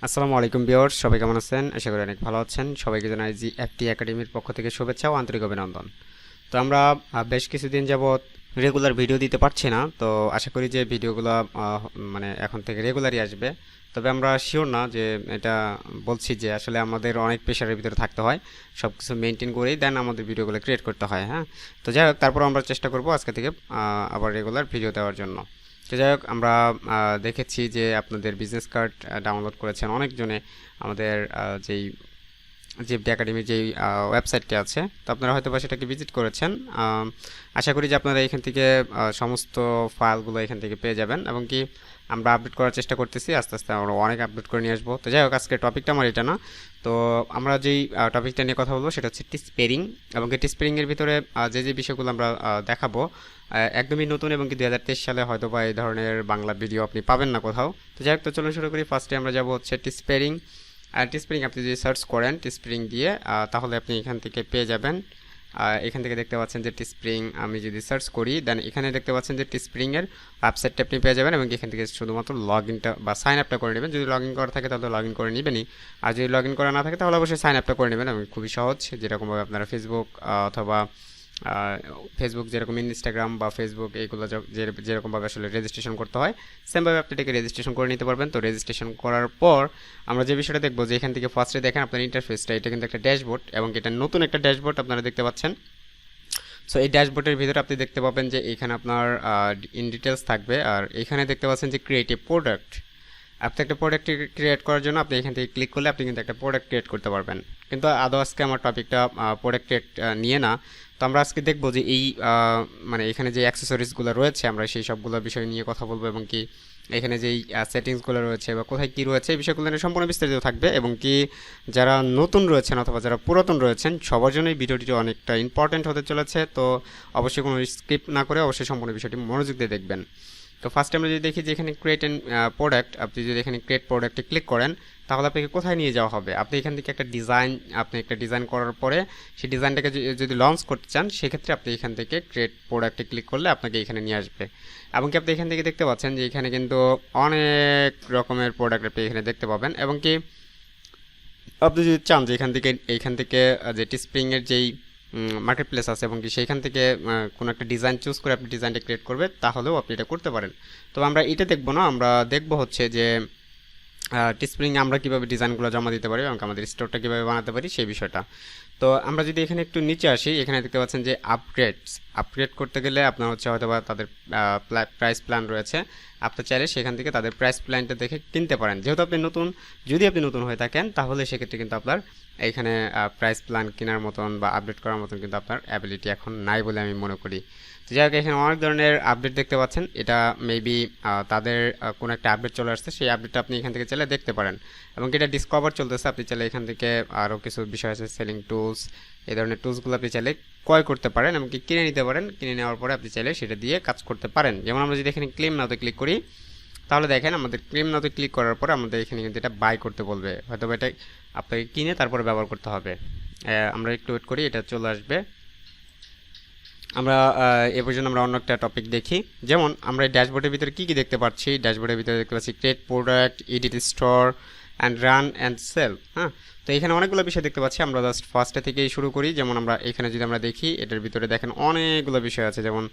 আসসালামু আলাইকুম ভিউয়ার্স, সবাই কেমন আছেন? আশা করি অনেক ভালো আছেন। সবাইকে জানাই জি এফটি একাডেমির পক্ষ থেকে শুভেচ্ছা ও আন্তরিক অভিনন্দন। তো আমরা বেশ কিছুদিন যাবৎ রেগুলার ভিডিও দিতে পারছি না, তো আশা করি যে ভিডিওগুলো মানে এখন থেকে রেগুলারই আসবে। তবে আমরা শিওর না যে এটা বলছি যে আসলে আমাদের অনেক প্রেশারের ভিতরে থাকতে হয়, সব কিছু মেনটেন করেই দেন আমাদের ভিডিওগুলো ক্রিয়েট করতে হয়। হ্যাঁ, তো যাই হোক, তারপর আমরা চেষ্টা করব আজকে থেকে আবার রেগুলার ভিডিও দেওয়ার জন্য। তো যাই হোক, আমরা দেখেছি যে আপনাদের বিজনেস কার্ড ডাউনলোড করেছেন অনেকজনে আমাদের যেই জিএফডি একাডেমির যেই ওয়েবসাইটটি আছে, তো আপনারা হয়তো বা সেটাকে ভিজিট করেছেন। আশা করি যে আপনারা এখান থেকে সমস্ত ফাইলগুলো এখান থেকে পেয়ে যাবেন, এবং কি আমরা আপডেট করার চেষ্টা করতেছি, আস্তে আস্তে আমরা অনেক আপডেট করে নিয়ে আসবো। তো যাই হোক, আজকে টপিকটা আমার এটা না। তো আমরা যেই টপিকটা নিয়ে কথা বলবো সেটা হচ্ছে টিস্পেরিং, এবং এই টিস্পেরিংয়ের ভিতরে যে বিষয়গুলো আমরা দেখাবো একদমই নতুন, এবং কি 2023 সালে হয়তো বা এই ধরনের বাংলা ভিডিও আপনি পাবেন না কোথাও। তো যাই হোক, তো চলুন শুরু করি। ফার্স্টে আমরা যাব হচ্ছে টিস্পেরিং। আর টিস্প্রিং আপনি যদি সার্চ করেন টিস্প্রিং দিয়ে, তাহলে আপনি এখান থেকে পেয়ে যাবেন। এখান থেকে দেখতে পাচ্ছেন যে টিস্প্রিং, আমি যদি সার্চ করি দেন এখানে দেখতে পাচ্ছেন যে টিস্প্রিংয়ের ওয়েবসাইটটা আপনি পেয়ে যাবেন, এবং এখান থেকে শুধুমাত্র লগ ইনটা বা সাইন আপটা করে নেবেন। যদি লগ ইন করা থাকে তাহলে লগ ইন করে নেবেনই, আর যদি লগ ইন করা না থাকে তাহলে অবশ্যই সাইন আপটা করে নেবেন। এবং খুবই সহজ, যেরকমভাবে আপনারা ফেসবুক অথবা ফেসবুক যেরকম ইনস্টাগ্রাম বা ফেসবুক এইগুলো যেরকমভাবে আসলে রেজিস্ট্রেশন করতে হয়, সেমভাবে আপনি এটাকে রেজিস্ট্রেশন করে নিতে পারবেন। তো রেজিস্ট্রেশন করার পর আমরা যে বিষয়টা দেখবো, যে এখান থেকে ফার্স্টে দেখেন আপনার ইন্টারফেসটা, এটা কিন্তু একটা ড্যাশবোর্ড, এবং এটা নতুন একটা ড্যাশবোর্ড আপনারা দেখতে পাচ্ছেন। সো এই ড্যাশবোর্ডের ভিতরে আপনি দেখতে পাবেন যে এখানে আপনার ইন ডিটেলস থাকবে, আর এখানে দেখতে পাচ্ছেন যে ক্রিয়েট এ প্রোডাক্ট। আপনি একটা প্রোডাক্ট ক্রিয়েট করার জন্য আপনি এখান থেকে ক্লিক করলে আপনি কিন্তু একটা প্রোডাক্ট ক্রিয়েট করতে পারবেন। কিন্তু আদৌ আজকে আমার টপিকটা প্রোডাক্ট ক্রিয়েট নিয়ে না। তো আমরা আজকে দেখবো যে এই মানে এখানে যে অ্যাক্সেসরিজগুলো রয়েছে আমরা সেই সবগুলো বিষয় নিয়ে কথা বলবো, এবং কি এখানে যেই সেটিংসগুলো রয়েছে বা কোথায় কী রয়েছে এই বিষয়গুলো নিয়ে সম্পূর্ণ বিস্তারিত থাকবে, এবং কি যারা নতুন রয়েছেন অথবা যারা পুরাতন রয়েছেন সবার জন্য এই ভিডিওটি অনেকটা ইম্পর্ট্যান্ট হতে চলেছে। তো অবশ্যই কোনো স্কিপ না করে অবশ্যই সম্পূর্ণ বিষয়টি মনোযোগ দিয়ে দেখবেন। তো ফার্স্ট আমরা যদি দেখি যে এখানে ক্রিয়েট অ্যান্ড প্রোডাক্ট, আপনি যদি এখানে ক্রিয়েট প্রোডাক্টে ক্লিক করেন তাহলে আপনাকে কোথায় নিয়ে যাওয়া হবে, আপনি এখান থেকে একটা ডিজাইন, আপনি একটা ডিজাইন করার পরে সেই ডিজাইনটাকে যদি লঞ্চ করতে চান সেক্ষেত্রে আপনি এখান থেকে ক্রিয়েট প্রোডাক্টে ক্লিক করলে আপনাকে এখানে নিয়ে আসবে। এবং কি আপনি এখান থেকে দেখতে পাচ্ছেন যে এখানে কিন্তু অনেক রকমের প্রোডাক্ট আপনি এখানে দেখতে পাবেন, এবং কি আপনি যদি চান যে এইখান থেকে যে টিস্প্রিংয়ের যেই মার্কেট প্লেস আছে এবং কি সেইখান থেকে কোনো একটা ডিজাইন চুজ করে আপনি ডিজাইনটা ক্রিয়েট করবে, তাহলেও আপনি এটা করতে পারেন। তো আমরা এটা দেখবো না, আমরা দেখবো হচ্ছে যে টিস্প্রিং আমরা কীভাবে ডিজাইনগুলো জমা দিতে পারি এবং আমাদের স্টোরটা কীভাবে বানাতে পারি সেই বিষয়টা। তো আমরা যদি এখানে একটু নিচে আসি, এখানে দেখতে পাচ্ছেন যে আপগ্রেড করতে গেলে আপনার হচ্ছে হয়তো বা তাদের প্রাইস প্ল্যান রয়েছে, আপনি চাইলে সেখান থেকে তাদের প্রাইস প্ল্যানটা দেখে কিনতে পারেন। যেহেতু আপনি নতুন, যদি আপনি নতুন হয়ে থাকেন তাহলে সেক্ষেত্রে কিন্তু আপনার এইখানে প্রাইস প্ল্যান কেনার মতন বা আপডেট করার মতন কিন্তু আপনার অ্যাবিলিটি এখন নাই বলে আমি মনে করি। তো যাই হোক, এখানে অনেক ধরনের আপডেট দেখতে পাচ্ছেন, এটা মেবি তাদের কোনো একটা আপডেট চলে আসছে, সেই আপডেটটা আপনি এখান থেকে চাইলে দেখতে পারেন। এবং এটা ডিসকভার চলতেছে, আপনি চাইলে এখান থেকে আরও কিছু বিষয় আছে, সেলিং টুলস, এই ধরনের টুলসগুলো আপনি চাইলে ক্রয় করতে পারেন, এমনকি কিনে নিতে পারেন। কিনে নেওয়ার পরে আপনি চাইলে সেটা দিয়ে কাজ করতে পারেন। যেমন আমরা যদি এখানে ক্লেম নাওতে ক্লিক করি, তাহলে দেখেন আমাদের ক্লেম নাওতে ক্লিক করার পরে আমাদের এখানে কিন্তু এটা বাই করতে বলবে, হয়তো এটা আপনাকে কিনে তারপরে ব্যবহার করতে হবে। আমরা একটু ওয়েট করি, এটা চলে আসবে। আমরা এ পর্যন্ত আমরা অন্য একটা টপিক দেখি। যেমন আমরা এই ড্যাশবোর্ডের ভিতরে কী কী দেখতে পাচ্ছি, ড্যাশবোর্ডের ভিতরে দেখতে পাচ্ছি create product, edit store and run and sell. হ্যাঁ, তো এখানে অনেকগুলো বিষয় দেখতে পাচ্ছি। আমরা জাস্ট ফার্স্টে থেকেই শুরু করি। যেমন আমরা এখানে যদি আমরা দেখি, এটার ভিতরে দেখেন অনেকগুলো বিষয় আছে। যেমন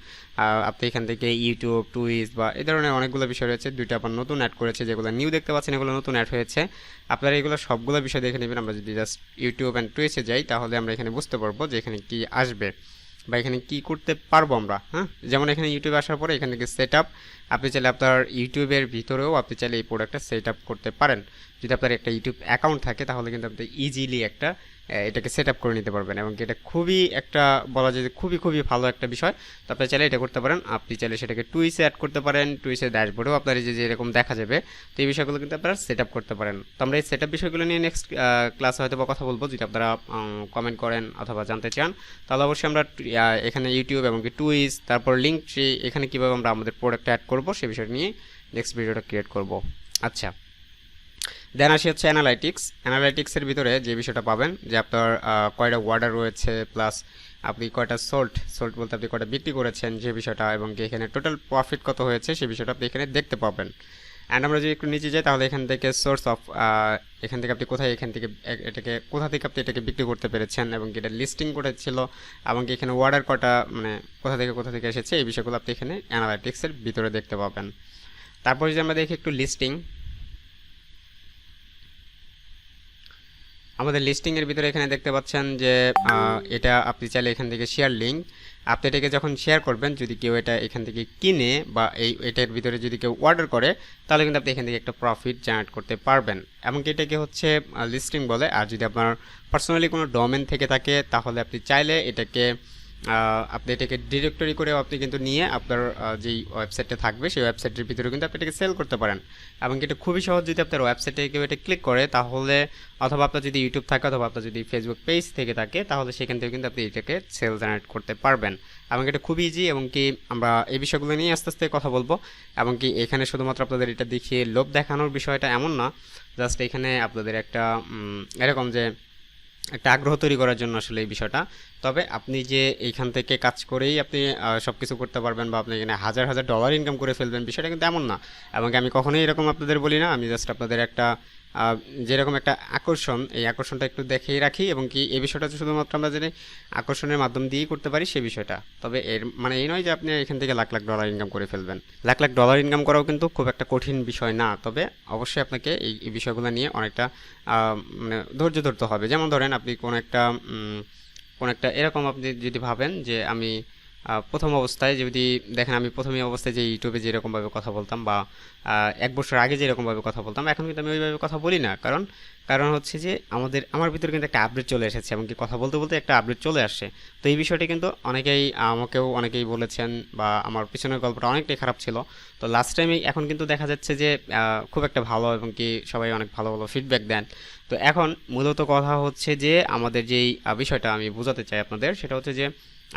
আপনি এখান থেকে ইউটিউব, টুইস্ট বা এই ধরনের অনেকগুলো বিষয় রয়েছে। দুইটা আবার নতুন অ্যাড করেছে, যেগুলো নিউ দেখতে পাচ্ছেন এগুলো নতুন অ্যাড হয়েছে। আপনারা এগুলো সবগুলো বিষয় দেখে নেবেন। আমরা যদি জাস্ট ইউটিউব অ্যান্ড টুইস্টে যাই তাহলে আমরা এখানে বুঝতে পারবো যে এখানে কী আসবে বা এখানে কি করতে পারবো আমরা। হ্যাঁ, যেমন এখানে ইউটিউবে আসার পরে এখান থেকে সেট আপ, আপনি চাইলে আপনার ইউটিউবের ভিতরেও আপনি চাইলে এই প্রোডাক্টটা সেট আপ করতে পারেন। যদি আপনার একটা ইউটিউব অ্যাকাউন্ট থাকে তাহলে কিন্তু আপনি ইজিলি একটা এটাকে সেট আপ করে নিতে পারবেন, এবং এটা খুবই একটা বলা যায় যে খুবই খুবই ভালো একটা বিষয়। তো আপনি চাইলে এটা করতে পারেন। আপনি চাইলে সেটাকে টুইসে অ্যাড করতে পারেন, টুইসের ড্যাশবোর্ডেও আপনার এই যে এরকম দেখা যাবে। তো এই বিষয়গুলো কিন্তু আপনারা সেট আপ করতে পারেন। তো আমরা এই সেট আপ বিষয়গুলো নিয়ে নেক্সট ক্লাসে হয়তো বা কথা বলবো। যদি আপনারা কমেন্ট করেন অথবা জানতে চান তাহলে অবশ্যই আমরা এখানে ইউটিউব এবং কি টুইস, তারপর লিঙ্ক ট্রি, এখানে কীভাবে আমরা আমাদের প্রোডাক্ট অ্যাড করবো সে বিষয় নিয়ে নেক্সট ভিডিওটা ক্রিয়েট করব। আচ্ছা, দেন আসি হচ্ছে অ্যানালাইটিক্সের ভিতরে যে বিষয়টা পাবেন যে আপনার কয়টা অর্ডার রয়েছে, প্লাস আপনি কয়টা সোল্ট বলতে আপনি কয়টা বিক্রি করেছেন যে বিষয়টা, এবং এখানে টোটাল প্রফিট কত হয়েছে সে বিষয়টা আপনি এখানে দেখতে পাবেন। অ্যান্ড আমরা যদি একটু নিচে যাই তাহলে এখান থেকে সোর্স অফ, এখান থেকে আপনি কোথায় এখান থেকে এটাকে কোথা থেকে আপনি এটাকে বিক্রি করতে পেরেছেন এবং কি এটা লিস্টিং করেছিল এবং কি এখানে অর্ডার কটা মানে কোথা থেকে এসেছে এই বিষয়গুলো আপনি এখানে অ্যানালাইটিক্সের ভিতরে দেখতে পাবেন। তারপর যদি আমরা দেখি একটু লিস্টিং, আমাদের লিস্টিংয়ের ভিতরে এখানে দেখতে পাচ্ছেন যে এটা আপনি চাইলে এখান থেকে শেয়ার লিঙ্ক, আপনি এটাকে যখন শেয়ার করবেন যদি কেউ এটা এখান থেকে কিনে বা এটার ভিতরে যদি কেউ অর্ডার করে তাহলে কিন্তু আপনি এখান থেকে একটা প্রফিট জেনারেট করতে পারবেন, এমনকি এটাকে হচ্ছে লিস্টিং বলে। আর যদি আপনার পার্সোনালি কোনো ডোমেন থেকে থাকে তাহলে আপনি চাইলে এটাকে আপনি এটাকে ডিরেক্টরি করেও আপনি কিন্তু নিয়ে আপনার যেই ওয়েবসাইটটা থাকবে সেই ওয়েবসাইটের ভিতরে কিন্তু আপনি এটাকে সেল করতে পারেন, এবং এটা খুবই সহজ। যদি আপনার ওয়েবসাইটে কেউ এটা ক্লিক করে তাহলে, অথবা আপনার যদি ইউটিউব থাকে অথবা আপনার যদি ফেসবুক পেজ থেকে থাকে তাহলে সেখান থেকে কিন্তু আপনি এটাকে সেল জেনারেট করতে পারবেন, এবং এটা খুব ইজি। এবং কি আমরা এই বিষয়গুলো নিয়ে আস্তে আস্তে কথা বলবো, এবং কি এখানে শুধুমাত্র আপনাদের এটা দেখিয়ে লোভ দেখানোর বিষয়টা এমন না, জাস্ট এখানে আপনাদের একটা এরকম যে একটা আগ্রহ তৈরি করার জন্য আসলে এই বিষয়টা। তবে আপনি যে এইখান থেকে কাজ করেই আপনি সব কিছু করতে পারবেন বা আপনি এখানে হাজার হাজার ডলার ইনকাম করে ফেলবেন বিষয়টা কিন্তু এমন না, এবং আমি কখনোই এরকম আপনাদের বলি না। আমি জাস্ট আপনাদের একটা যেরকম একটা আকর্ষণ, এই আকর্ষণটা একটু দেখিয়ে রাখি, এবং কি এই বিষয়টা শুধুমাত্র আমরা যদি আকর্ষণের মাধ্যম দিয়েই করতে পারি সেই বিষয়টা। তবে এর মানে এই নয় যে আপনি এখান থেকে লাখ লাখ ডলার ইনকাম করে ফেলবেন। লাখ লাখ ডলার ইনকাম করাও কিন্তু খুব একটা কঠিন বিষয় না, তবে অবশ্যই আপনাকে এই বিষয়গুলো নিয়ে অনেকটা মানে ধৈর্য ধরতে হবে। যেমন ধরেন আপনি কোন একটা এরকম আপনি যদি ভাবেন যে আমি প্রথম অবস্থায় যদি দেখেন, আমি প্রথম অবস্থায় যে ইউটিউবে যেরকমভাবে কথা বলতাম বা 1 বছর আগে যেরকমভাবে কথা বলতাম, এখন কিন্তু আমি ওইভাবে কথা বলি না। কারণ হচ্ছে যে আমার ভিতরে কিন্তু একটা আপডেট চলে এসেছে, এমনকি কথা বলতে বলতে একটা আপডেট চলে আসছে। তো এই বিষয়টি কিন্তু অনেকেই বলেছেন, বা আমার পিছনের গল্পটা অনেকটাই খারাপ ছিল। তো লাস্ট টাইমে এখন কিন্তু দেখা যাচ্ছে যে খুব একটা ভালো, এবং কি সবাই অনেক ভালো ভালো ফিডব্যাক দেন। তো এখন মূলত কথা হচ্ছে যে আমাদের যেই বিষয়টা আমি বোঝাতে চাই আপনাদের, সেটা হচ্ছে যে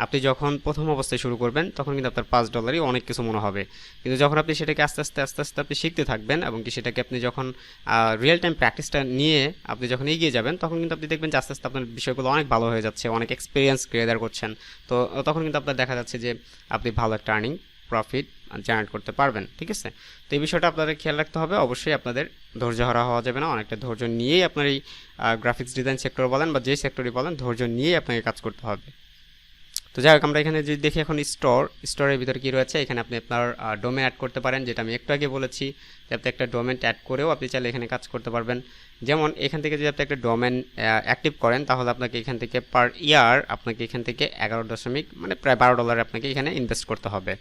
আপনি যখন প্রথম অবস্থায় শুরু করবেন তখন কিন্তু আপনার $5 অনেক কিছু মনে হবে, কিন্তু যখন আপনি সেটাকে আস্তে আস্তে আপনি শিখতে থাকবেন, এবং কি সেটাকে আপনি যখন রিয়েল টাইম প্র্যাকটিসটা নিয়ে আপনি যখন এগিয়ে যাবেন তখন কিন্তু আপনি দেখবেন যে আস্তে আস্তে আপনার বিষয়গুলো অনেক ভালো হয়ে যাচ্ছে, অনেক এক্সপিরিয়েন্স গেদার করছেন। তো তখন কিন্তু আপনার দেখা যাচ্ছে যে আপনি ভালো একটা আর্নিং প্রফিট জেনারেট করতে পারবেন। ঠিক আছে, তো এই বিষয়টা আপনাদের খেয়াল রাখতে হবে। অবশ্যই আপনাদের ধৈর্য হারা হওয়া যাবে না, অনেকটা ধৈর্য নিয়েই আপনার এই গ্রাফিক্স ডিজাইন সেক্টর বলেন বা যে সেক্টরই বলেন, ধৈর্য নিয়েই আপনাকে কাজ করতে হবে। তো যাই হোক, আমরা এখানে যদি দেখি এখন স্টোরের ভিতরে কি রয়েছে, এখানে আপনি আপনার ডোমেন অ্যাড করতে পারেন, যেটা আমি একটু আগে বলেছি যে আপনি একটা ডোমেন অ্যাড করেও আপনি চাইলে এখানে কাজ করতে পারবেন। যেমন এখান থেকে যদি আপনি একটা ডোমেন অ্যাক্টিভ করেন তাহলে আপনাকে এখান থেকে পার ইয়ার আপনাকে এখান থেকে 11 মানে প্রায় $12 আপনাকে এখানে ইনভেস্ট করতে হবে।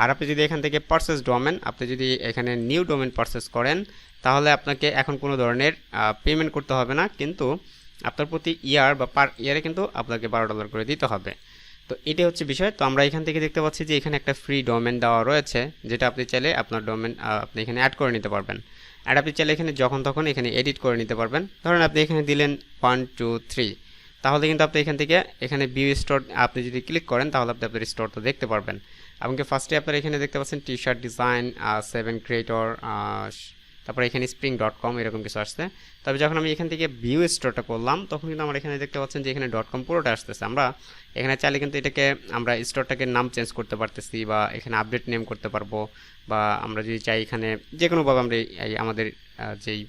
আর আপনি যদি এখান থেকে পারচেস ডোমেন, আপনি যদি এখানে নিউ ডোমেন পারচেস করেন তাহলে আপনাকে এখন কোনো ধরনের পেমেন্ট করতে হবে না, কিন্তু আপনার প্রতি ইয়ার বা পার ইয়ারে কিন্তু আপনাকে $12 করে দিতে হবে। তো এটা হচ্ছে বিষয়। তো আমরা এখান থেকে দেখতে পাচ্ছি যে এখানে একটা ফ্রি ডোমেন দেওয়া রয়েছে, যেটা আপনি চাইলে আপনার ডোমেন আপনি এখানে অ্যাড করে নিতে পারবেন। আর আপনি চাইলে এখানে যখন তখন এখানে এডিট করে নিতে পারবেন। ধরেন আপনি এখানে দিলেন 1 2 3, তাহলে কিন্তু আপনি এখান থেকে এখানে ভিউ স্টোর আপনি যদি ক্লিক করেন তাহলে আপনি আপনার স্টোরটা দেখতে পারবেন। এমনকি ফার্স্টে আপনারা এখানে দেখতে পাচ্ছেন টি শার্ট ডিজাইন 7 ক্রিয়েটর, তারপরে এখানে spring.com এরকম কিছু আসছে। তবে যখন আমি এখান থেকে ভিউ স্টোরটা করলাম তখন কিন্তু আমরা এখানে দেখতে পাচ্ছেন যে এখানে .com পুরোটা আসতেছে। আমরা এখানে চাইলে কিন্তু এটাকে আমরা স্টোরটাকে নাম চেঞ্জ করতে পারতেছি, বা এখানে আপডেট নেম করতে পারবো, বা আমরা যদি চাই এখানে যে কোনোভাবে আমরা আমাদের যেই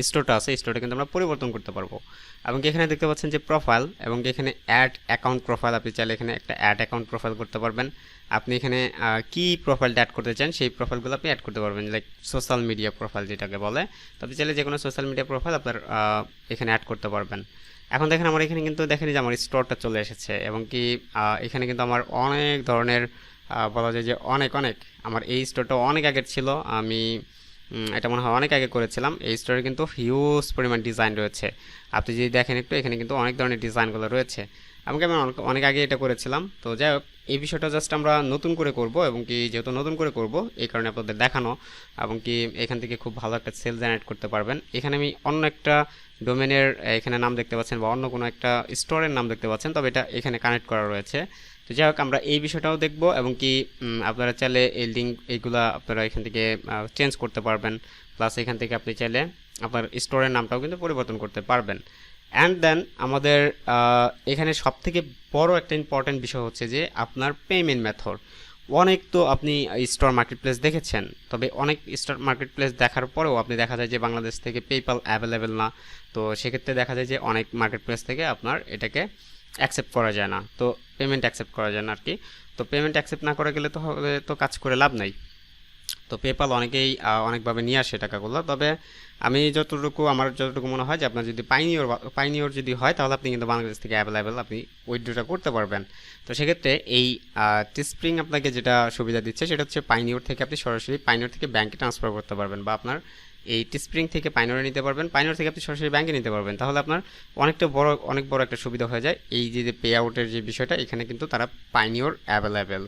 স্টোরটা আছে স্টোরটা কিন্তু আমরা পরিবর্তন করতে পারবো। এবং এখানে দেখতে পাচ্ছেন যে প্রোফাইল, এবং এখানে অ্যাড অ্যাকাউন্ট প্রোফাইল, আপনি চাইলে এখানে একটা অ্যাড অ্যাকাউন্ট প্রোফাইল করতে পারবেন। আপনি এখানে কি প্রোফাইলটা অ্যাড করতে চান সেই প্রোফাইলগুলো আপনি অ্যাড করতে পারবেন, লাইক সোশ্যাল মিডিয়া প্রোফাইল যেটাকে বলে। তো আপনি চাইলে যে কোনো সোশ্যাল মিডিয়া প্রোফাইল আপনার এখানে অ্যাড করতে পারবেন। এখন দেখেন আমার এখানে কিন্তু দেখেন যে আমার স্টোরটা চলে এসেছে, এবং কি এখানে কিন্তু আমার অনেক ধরনের বলা যায় যে অনেক আমার এই স্টোরটা অনেক আগের ছিল। আমি এটা মনে হয় অনেক আগে করেছিলাম। এই স্টোরে কিন্তু হিউজ পরিমাণ ডিজাইন রয়েছে, আপনি যদি দেখেন একটু এখানে কিন্তু অনেক ধরনের ডিজাইনগুলো রয়েছে, এমনকি আমি অনেক আগে এটা করেছিলাম। তো যাই হোক, এই বিষয়টা জাস্ট আমরা নতুন করে করব, এবং কি যেহেতু নতুন করে করব এই কারণে আপনাদের দেখানো, এবং কি এখান থেকে খুব ভালো একটা সেল জেনারেট করতে পারবেন। এখানে আমি অন্য একটা ডোমেনের এখানে নাম দেখতে পাচ্ছেন, বা অন্য কোনো একটা স্টোরের নাম দেখতে পাচ্ছেন, তবে এটা এখানে কানেক্ট করা রয়েছে। তো যাই হোক, আমরা এই বিষয়টাও দেখব, এবং কি আপনারা চাইলে এই লিঙ্ক এইগুলা আপনারা এখান থেকে চেঞ্জ করতে পারবেন, প্লাস এখান থেকে আপনি চাইলে আপনার স্টোরের নামটাও কিন্তু পরিবর্তন করতে পারবেন। অ্যান্ড দেন আমাদের এখানে সবথেকে বড় একটা ইম্পর্টেন্ট বিষয় হচ্ছে যে আপনার পেমেন্ট মেথড। অনেক তো আপনি স্টোর মার্কেট প্লেস দেখেছেন, তবে অনেক স্টোর মার্কেট প্লেস দেখার পরেও আপনি দেখা যায় যে বাংলাদেশ থেকে পেপ্যাল অ্যাভেলেবেল না। তো সেক্ষেত্রে দেখা যায় যে অনেক মার্কেট প্লেস থেকে আপনার এটাকে অ্যাকসেপ্ট করা যায় না, তো পেমেন্ট অ্যাকসেপ্ট করা যায় না আর কি। তো পেমেন্ট অ্যাকসেপ্ট না করা গেলে তো কাজ করে লাভ নাই। তো পেপাল অনেকেই অনেকভাবে নিয়ে আসে টাকাগুলো, তবে আমার যতটুকু মনে হয় যে আপনার যদি পাইনিয়র যদি হয় তাহলে আপনি কিন্তু বাংলাদেশ থেকে অ্যাভেলেবেল আপনি উইথড্রটা করতে পারবেন। তো সেক্ষেত্রে এই টিস্প্রিং আপনাকে যেটা সুবিধা দিচ্ছে সেটা হচ্ছে পাইনিয়র থেকে আপনি সরাসরি পাইনিয়র থেকে ব্যাংকে ট্রান্সফার করতে পারবেন, বা আপনার এই টিস্প্রিং থেকে পাইনিয়রে নিতে পারবেন, পাইনিয়র থেকে আপনি সরাসরি ব্যাংকে নিতে পারবেন। তাহলে আপনার অনেক বড় একটা সুবিধা হয়ে যায়। এই যে পে আউটের যে বিষয়টা, এখানে কিন্তু তারা পাইনিয়র অ্যাভেলেবেল।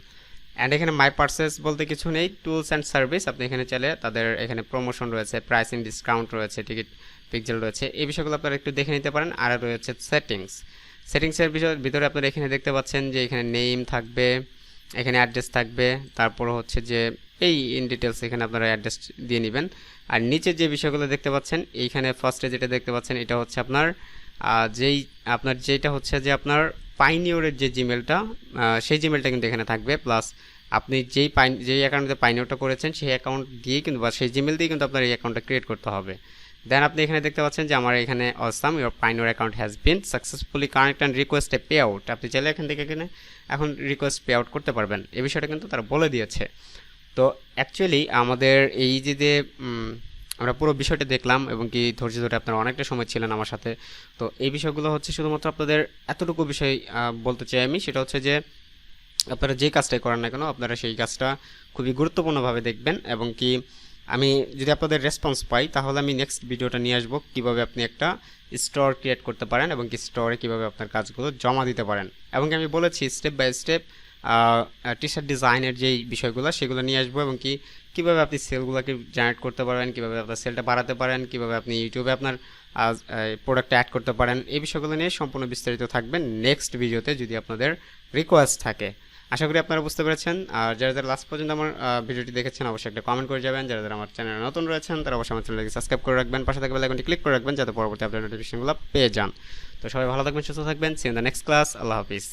অ্যান্ড এখানে মাই পার্সেস বলতে কিছু নেই, টুলস অ্যান্ড সার্ভিস আপনি এখানে চাইলে তাদের এখানে প্রমোশন রয়েছে, প্রাইসিং ডিসকাউন্ট রয়েছে, টিকিট পিকজেল রয়েছে, এই বিষয়গুলো আপনারা একটু দেখে নিতে পারেন। আর রয়েছে সেটিংসের ভিতরে আপনারা এখানে দেখতে পাচ্ছেন যে এখানে নেম থাকবে, এখানে অ্যাড্রেস থাকবে, তারপর হচ্ছে যে এই ইন ডিটেলস এখানে আপনারা অ্যাড্রেস দিয়ে নেবেন। আর নিচে যে বিষয়গুলো দেখতে পাচ্ছেন, এইখানে ফার্স্টে যেটা দেখতে পাচ্ছেন এটা হচ্ছে যেটা হচ্ছে যে আপনার পাইনিয়রের যে জিমেলটা, সেই জিমেলটা কিন্তু এখানে থাকবে। প্লাস আপনি যেই অ্যাকাউন্টে পাইনিয়রটা করেছেন সেই অ্যাকাউন্ট দিয়ে কিন্তু বা সেই জিমেল দিয়ে কিন্তু আপনার এই অ্যাকাউন্টটা ক্রিয়েট করতে হবে। দেন আপনি এখানে দেখতে পাচ্ছেন যে আমার এখানে awesome your pioneer account has been successfully connect and request A pay out. আপনি চাইলে এখান থেকে এখন রিকোয়েস্ট পে আউট করতে পারবেন, এই বিষয়টা কিন্তু তারা বলে দিয়েছে। তো অ্যাকচুয়ালি আমাদের এই যে আমরা পুরো বিষয়টা দেখলাম এবং কি ধৈর্য ধরে আপনারা অনেকটা সময় ছিলেন আমার সাথে। তো এই বিষয়গুলো হচ্ছে শুধুমাত্র আপনাদের এতটুকু বিষয় বলতে চাই আমি, সেটা হচ্ছে যে আপনারা যে কাজটাই করেন না কেন আপনারা সেই কাজটা খুবই গুরুত্বপূর্ণভাবে দেখবেন, এবং কি আমি যদি আপনাদের রেসপন্স পাই তাহলে আমি নেক্সট ভিডিওটা নিয়ে আসবো কীভাবে আপনি একটা স্টোর ক্রিয়েট করতে পারেন এবং কি স্টোরে কীভাবে আপনার কাজগুলো জমা দিতে পারেন। এবং কি আমি বলেছি step by step T shirt ডিজাইনের যেই বিষয়গুলো সেগুলো নিয়ে আসবো, এবং কি কীভাবে আপনি সেলগুলোকে জেনারেট করতে পারবেন, কীভাবে আপনার সেলটা বাড়াতে পারেন, কীভাবে আপনি ইউটিউবে আপনার প্রোডাক্ট অ্যাড করতে পারেন, এই বিষয়গুলো নিয়ে সম্পূর্ণ বিস্তারিত থাকবেন নেক্সট ভিডিওতে যদি আপনাদের রিকোয়েস্ট থাকে। আশা করি আপনারা বুঝতে পেরেছেন। আর যারা লাস্ট পর্যন্ত আমার ভিডিওটি দেখেছেন অবশ্যই একটা কমেন্ট করে যাবেন। যারা আমার চ্যানেলে নতুন রয়েছেন তারা অবশ্যই আমার চ্যানেলকে সাবস্ক্রাইব করে রাখবেন, পাশে থাকা বেল আইকনটি ক্লিক করে রাখবেন যাতে পরবর্তী আপডেট নোটিফিকেশনগুলো পেয়ে যান। তো সবাই ভালো থাকবেন, সুস্থ থাকবেন। See in the next class. আল্লাহ হাফিজ।